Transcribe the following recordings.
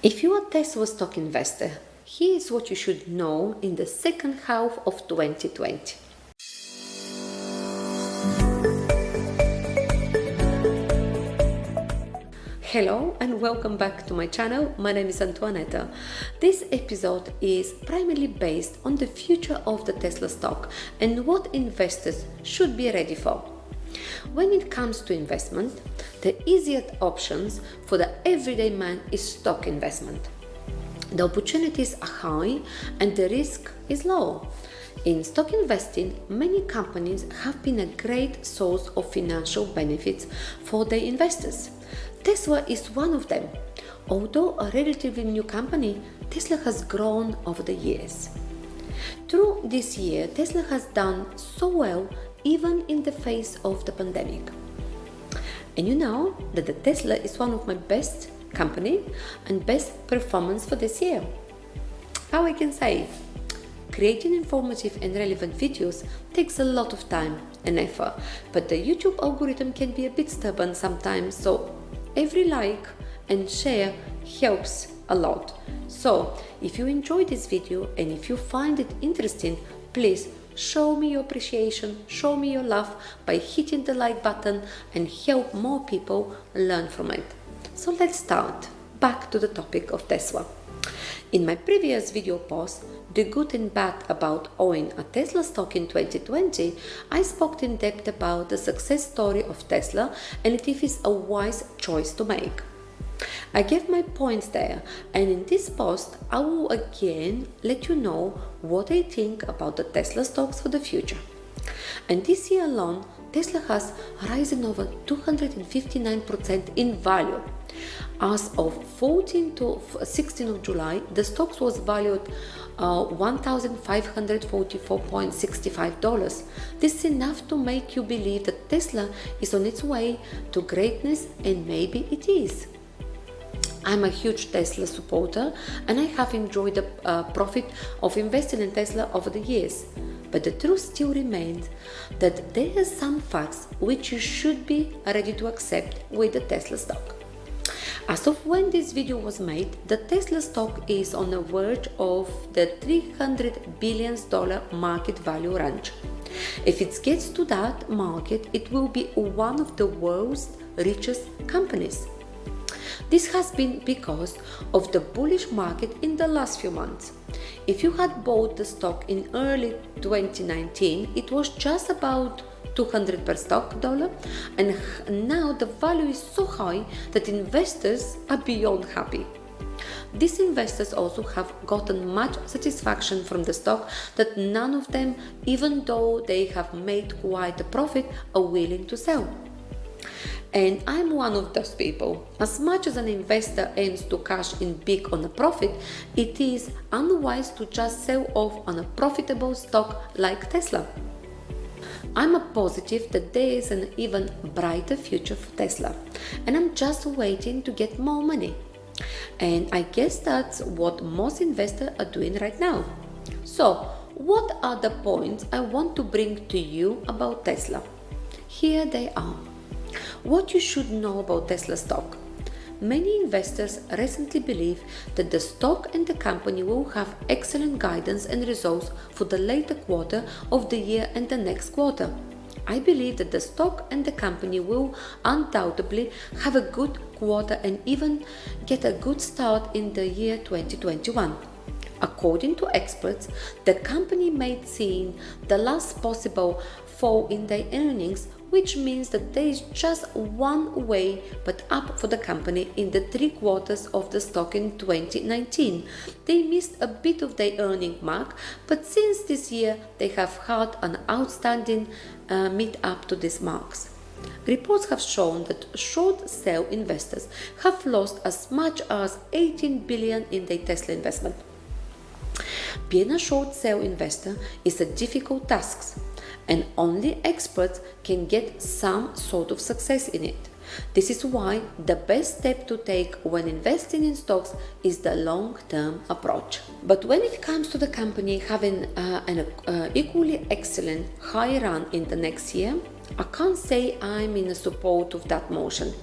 If you are a Tesla stock investor, here is what you should know in the second half of 2020. Hello and welcome back to my channel. My name is Antoaneta. This episode is primarily based on the future of the Tesla stock and what investors should be ready for. When it comes to investment, the easiest options for the everyday man is stock investment. The opportunities are high and the risk is low. In stock investing, many companies have been a great source of financial benefits for their investors. Tesla is one of them. Although a relatively new company, Tesla has grown over the years. Through this year, Tesla has done so well even in the face of the pandemic. And you know that the Tesla is one of my best company and best performance for this year. How I can say, creating informative and relevant videos takes a lot of time and effort, but the YouTube algorithm can be a bit stubborn sometimes, so every like and share helps a lot. So if you enjoyed this video and if you find it interesting, please show me your appreciation, show me your love by hitting the like button and help more people learn from it. So let's start. Back to the topic of Tesla. In my previous video post, The Good and Bad About Owning a Tesla Stock in 2020, I spoke in depth about the success story of Tesla and if it is a wise choice to make. I gave my points there, and in this post I will again let you know what I think about the Tesla stocks for the future. And this year alone, Tesla has risen over 259% in value. As of 14 to 16 of July, the stocks was valued $1,544.65. This is enough to make you believe that Tesla is on its way to greatness, and maybe it is. I'm a huge Tesla supporter and I have enjoyed the profit of investing in Tesla over the years. But the truth still remains that there are some facts which you should be ready to accept with the Tesla stock. As of when this video was made, the Tesla stock is on the verge of the $300 billion market value range. If it gets to that market, it will be one of the world's richest companies. This has been because of the bullish market in the last few months. If you had bought the stock in early 2019, it was just about $200 per stock dollar, and now the value is so high that investors are beyond happy. These investors also have gotten much satisfaction from the stock that none of them, even though they have made quite a profit, are willing to sell. And I'm one of those people. As much as an investor aims to cash in big on a profit, it is unwise to just sell off on a profitable stock like Tesla. I'm a positive that there is an even brighter future for Tesla, and I'm just waiting to get more money. And I guess that's what most investors are doing right now. So, what are the points I want to bring to you about Tesla? Here they are. What you should know about Tesla stock. Many investors recently believe that the stock and the company will have excellent guidance and results for the later quarter of the year and the next quarter. I believe that the stock and the company will undoubtedly have a good quarter and even get a good start in the year 2021. According to experts, the company may see the last possible fall in their earnings, which means that there is just one way but up for the company in the 3 quarters of the stock in 2019. They missed a bit of their earning mark, but since this year they have had an outstanding meet up to these marks. Reports have shown that short sale investors have lost as much as $18 billion in their Tesla investment. Being a short sale investor is a difficult task, and only experts can get some sort of success in it. This is why the best step to take when investing in stocks is the long-term approach. But when it comes to the company having an equally excellent high run in the next year, I can't say I'm in support of that motion.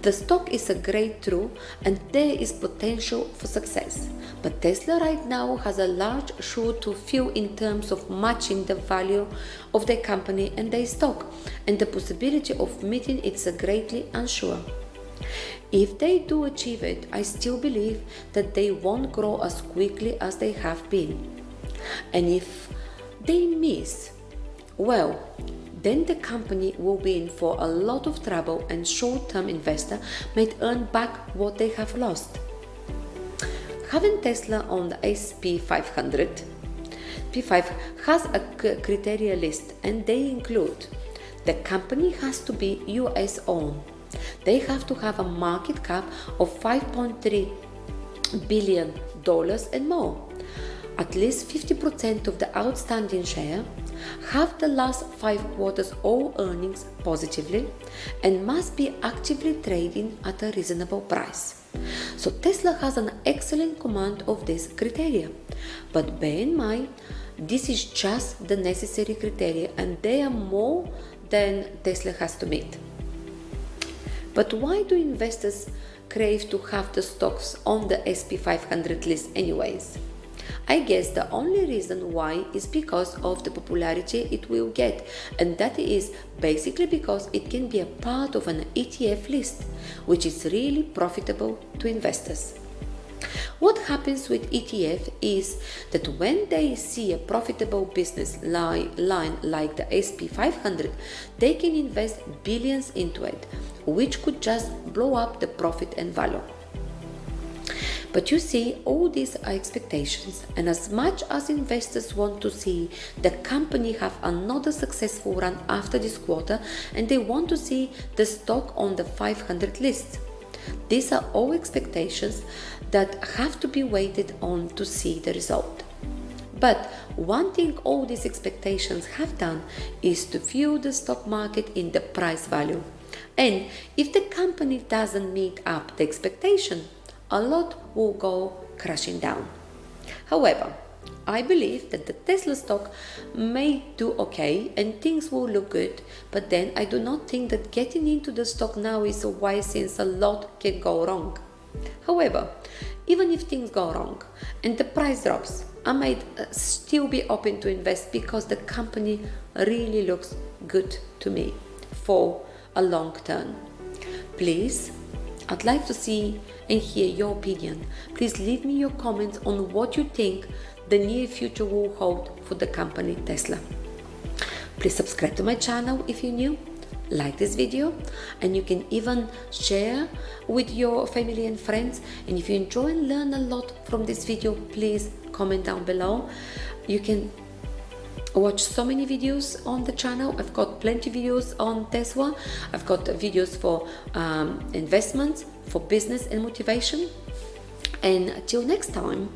The stock is a great true and there is potential for success. But Tesla right now has a large shoe to fill in terms of matching the value of their company and their stock, and the possibility of meeting it's greatly unsure. If they do achieve it, I still believe that they won't grow as quickly as they have been. And if they miss, well, then the company will be in for a lot of trouble and short-term investor might earn back what they have lost. Having Tesla on the S&P 500, P5 has a criteria list, and they include: the company has to be US owned, they have to have a market cap of $5.3 billion and more, at least 50% of the outstanding share, have the last 5 quarters all earnings positively, and must be actively trading at a reasonable price. So Tesla has an excellent command of this criteria, but bear in mind this is just the necessary criteria and they are more than Tesla has to meet. But why do investors crave to have the stocks on the S&P 500 list anyways? I guess the only reason why is because of the popularity it will get, and that is basically because it can be a part of an ETF list, which is really profitable to investors. What happens with ETF is that when they see a profitable business line like the S&P 500, they can invest billions into it, which could just blow up the profit and value. But you see, all these are expectations, and as much as investors want to see the company have another successful run after this quarter, and they want to see the stock on the 500 list, these are all expectations that have to be waited on to see the result. But one thing all these expectations have done is to fuel the stock market in the price value. And if the company doesn't meet up the expectation, a lot will go crashing down. However, I believe that the Tesla stock may do okay and things will look good, but then I do not think that getting into the stock now is so wise, since a lot can go wrong. However, even if things go wrong and the price drops, I might still be open to invest because the company really looks good to me for a long term. Please, I'd like to see and hear your opinion. Please leave me your comments on what you think the near future will hold for the company Tesla. Please subscribe to my channel if you're new, like this video, and you can even share with your family and friends. And if you enjoy and learn a lot from this video, please comment down below. You can watch so many videos on the channel. I've got plenty of videos on Tesla. I've got videos for investments, for business and motivation. And until next time,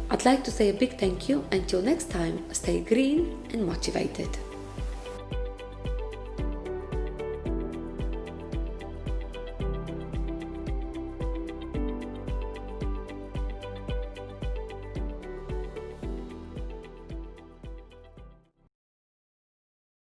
I'd like to say a big thank you. Until next time, stay green and motivated.